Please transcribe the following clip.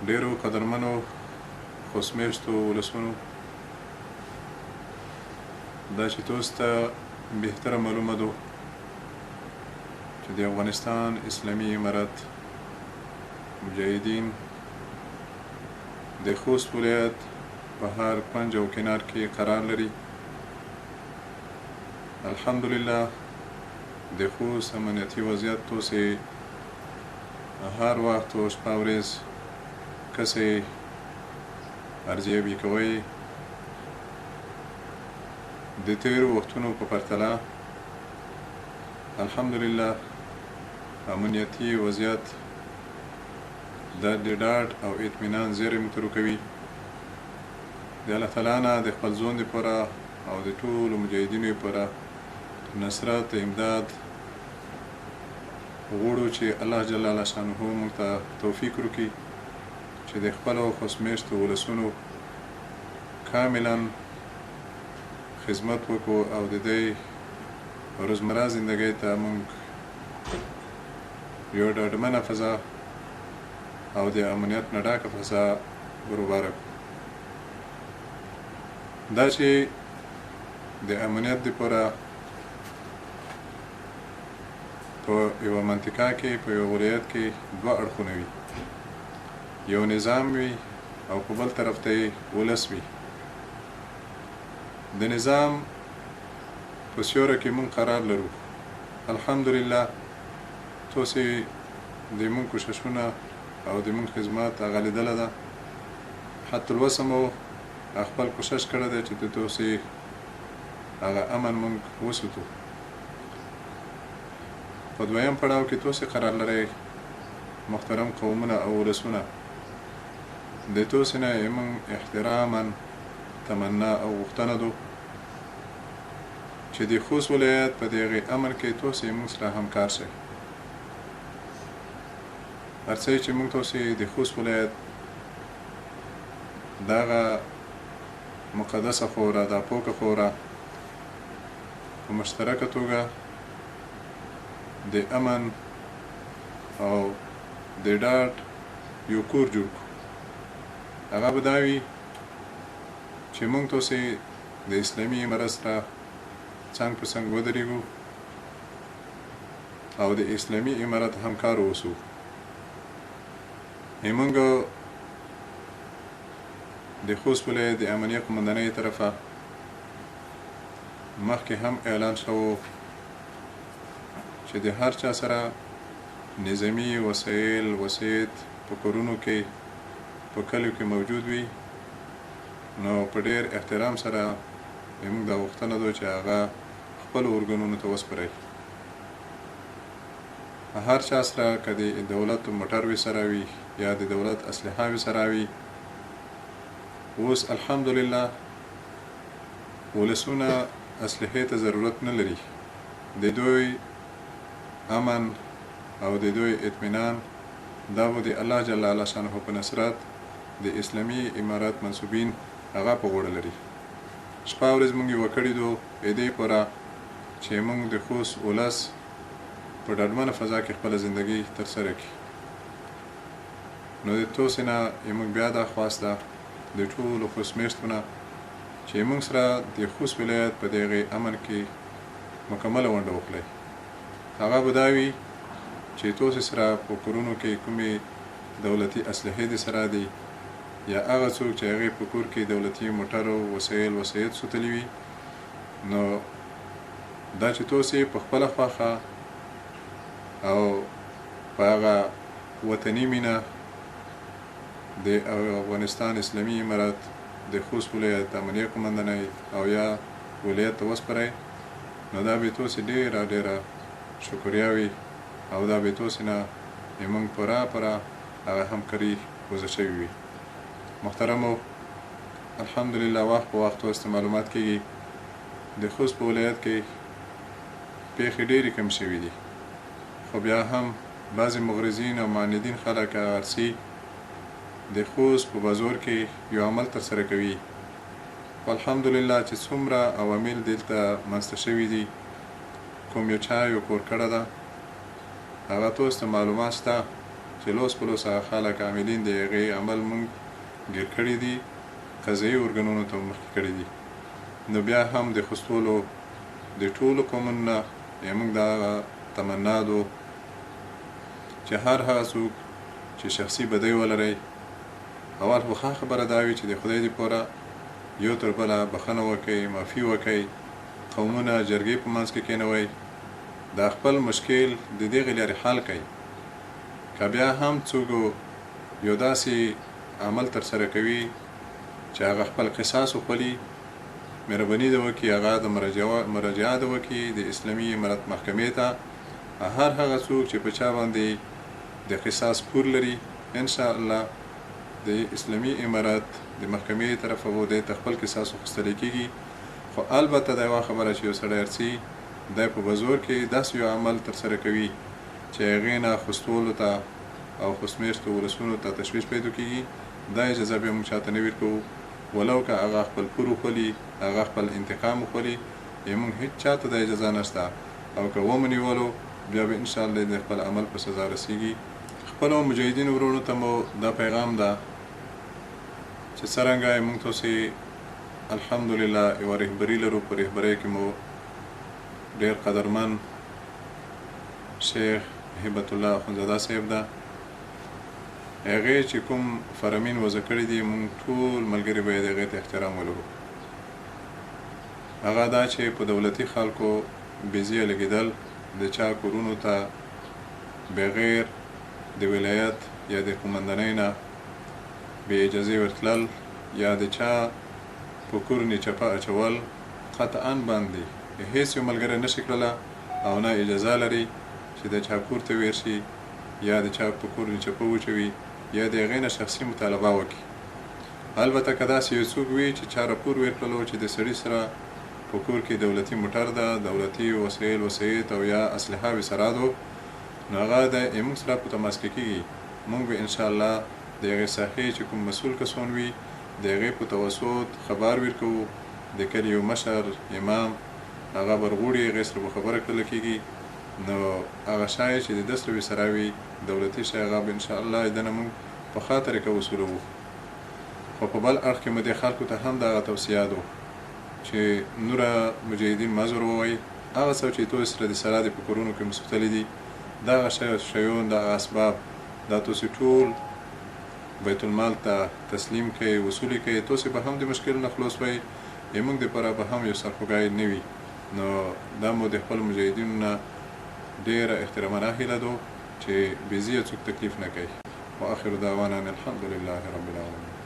ډیرو قدرمنو خوشمېشتو ولسونو دا چې تاسو ته بهتره معلومه ده چې د افغانستان اسلامي امارت مجاهدین د خوست ولایت په هر کنج او کنار کې قرار لري. الحمدلله د خوست امنیتي وضعیت تاسې هر وخت او شپه ورځ کسې ارزیابي کوئ. د تیرو وختونو په پرتله الحمدلله امنیتي وضعیت د ډاډ او اطمینان زیری موږ ته راکوي. د الله تعالی نه د خپل ځون دپاره او د ټولو مجاهدینو لپاره نصرت امداد غواړو چې الله جل شانه موږ ته توفیق وکړي چې د خپلو خوشمېشتو ولسونو کاملا خدمت وکړو او د دې روزمره زندګۍ ته موږ یو ډاډمنه فضا او د امنیت نه ډکه فضا برابره کړو. دا چې د امنیت دپاره په یوه منطقه کې په یو ولایت کې دوه اړخونه وي، یو نظام وي او په بل طرف ته یې ولس وي. د نظام په سیوره کې موږ قرار لرو. الحمدلله تاسې د موږ کوششونه او د موږ خدمات هغه لیدله ده. حتی اوسه مو خپل کوشش کړی دی چې د تاسې هغه امن موږ وساتو. په دویم پړاو کې تاسې قرار لرئ محترم قومونه او ولسونه. د تاسې نه موږ احتراما تمنا او غوښتنه ده چې د خوست ولایت په دغه امر کې تاسې موږ سره همکار شئ. هر څه چې موږ تاسې د خوست ولایت دغه مقدسه خوره دا پوکه خوره په مشترکه توګه د امن او د ډاډ یو کور جوړ کړو. هغه به دا وي چې موږ تاسې د اسلامي امارت سره څنګ په څنګ ودرېږو او د اسلامي امارت همکار اوسو. موږ د خوست ولایت د امنیه قومندانۍ طرفه مخکې هم اعلان شوی چې د هر چا سره نظامي وسایل وسایط په کورونو کې په کلیو کې موجود وي، نو په ډېر احترام سره موږ دا غوښتنه ده چې هغه خپلو ارګانونو ته وسپارئ. هر چا سره که د دولت موټر وي سره وي یا د دولت اسلحه وي سره وي. اوس الحمدلله ولسونه اسلحې ته ضرورت نه لري. د دوی امن او د دوی اطمینان دا به د الله جل شانه په نصرت د اسلامي امارت منصوبین هغه په غوړه لري. شپه ورځ موږ یې وکړې دو دې پوره چې موږ د خوست ولس په ډاډمنه فضا کې خپله زندګي ترسره کړي. نو د تاسې نه موږ بیا دا خواست ده د ټولو خوشمېشتو نه چې موږ سره د خوست ولایت په دغه امن کې مکمله ونډه وکړئ. هغه به دا وي چې تاسې سره په کورونو کې کومې دولتي اسلحې د سره دي یا هغه څوک چې هغې په کور کې دولتي موټرو وسایل وسایط سوتلي وي، نو دا چې تاسې په خپله خوښه او په هغه وطني مینه د افغانستان اسلامي امارت د خوست ولایت امنیه قومندانۍ او یا ولایت ته وسپارئ. نو دا به تاسې ډېره ډېره شکریا وي او دا به تاسې نه موږ پوره هغه همکاري وضع شوي وي. محترمو الحمدلله وخت په وخت تاسو ته معلومات کېږي د خوست په ولایت کې پیښې ډېرې کم شوي دي، خو بیا هم بعضې مغرضین او معاندین خلک ارسي د خوست په بازار کې یو عمل ترسره کوي. الحمدلله چې څومره عوامل دلته منځته شوي دي، کوم یو چا یو کور کړی ده هغه تاسو ته معلومات شته چې لوس په لوس هغه خلک عاملین د هغې عمل موږ ګیر کړي دي، قضایي ارګانونو ته مخکې کړي دي. نو بیا هم د خوستولو د ټولو قومونو نه موږ دا تمنا دو چې هر هغه څوک چې شخصي بدۍ ولرئ، اول خو ښه خبره دا وي چې د خدای دپاره یو تر بله بخښنه وکئ، معافي وکئ، قومونه جرګې په منځ کې کېنوئ، دا خپل مشکل د دغې لارې حل کئ. که بیا هم څوک یو داسې عمل ترسره کوي چې هغه خپل قصاص وخولي، مهرباني ده وکړي هغه د مراجعه ده وکړي د اسلامي امارت محکمې ته. هر هغه څوک چې په چا باندې د قصاص پور لري، انشاءالله د اسلامي امارت د محکمې طرفه به دی ته خپل قصاص اخیستلی کېږي. خو البته دا یوه خبره چې یو سړی ارڅي دی په بزور کې داسې یو عمل ترسره کوي چې هغې نه خوستولو ته او خوستمېشتو ولسونو ته تشویش پیدا کېږي، دا اجازه بیا موږ چاته نه ورکوو، ولو که هغه خپل پور وخولي، هغه خپل انتقام وخولي، موږ هېڅ چاته دا اجازه نشته. او که ومنیولو بیا به انشاءالله د خپل عمل په سزا رسیږي. خپلو مجاهدینو ورونو ته مو دا پیغام ده چې څرنګه موږ تاسې الحمدلله یوه رهبري لرو، په رهبرۍ کې مو ډېر قدرمن شیخ هبت الله اخندزاده صاحب ده. هغې چې کوم فرامین وضع کړي دي، موږ ټول ملګري باید هغې ته احترام ولرو. هغه دا چې په دولتي خلکو بېځایه لګېدل، د چا کورونو ته بغیر د ولایت یا د قومندانۍ نه بې اجازې ورتلل، یا د چا په کور نیچپه اچول، قطعا باندې هیڅ یو ملګری نشي کړلی او نه اجازه لري چې د چا کور ته ویر شي، یا د چا په کور نیچپه وچوي، یا د هغې نه شخصي مطالبه وکړي. البته که داسې یو څوک وي چې چا راپور ورکړلو چې د سړي سره په کور کې دولتي موټر ده، دولتي وسایل وسایط او یا اسلحه وسرادو، نو هغه د موږ سره په تماس کې کېږي. موږ به انشاءالله د هغې ساحې چې کوم مسؤل کسان وي د هغې په توسط خبر ورکوو. د کلي یو مشر امام هغه برغوړي، هغې سره به خبره کړله کېږي. نو هغه شی چې د ده سره ورسره وي دولتي شی، هغه به انشاءالله د نه موږ په ښه طریقه وصولوو. خو په بل اړخ کې مو دې خلکو ته هم دغه توصیه ده چې نوره مجاهدین مه زوروئ. هغه څه چې تاسو سره د سرحد په کورونو کې مسوتلي دي، دغه شیان، دغه اسباب دا تاسو ټول بیت المال ته تسلیم کړئ، وصولې کړئ، تاسو به هم د مشکل نه خلاص وئ، موږ دپاره به هم یو سرخوږی نه وي. نو دا مو د خپل مجاهدینو نه ډېره احترامانه هیله ده چې بېځایه څوک تکلیف نه کوي. واخر دعوانا الحمد لله رب العالمین.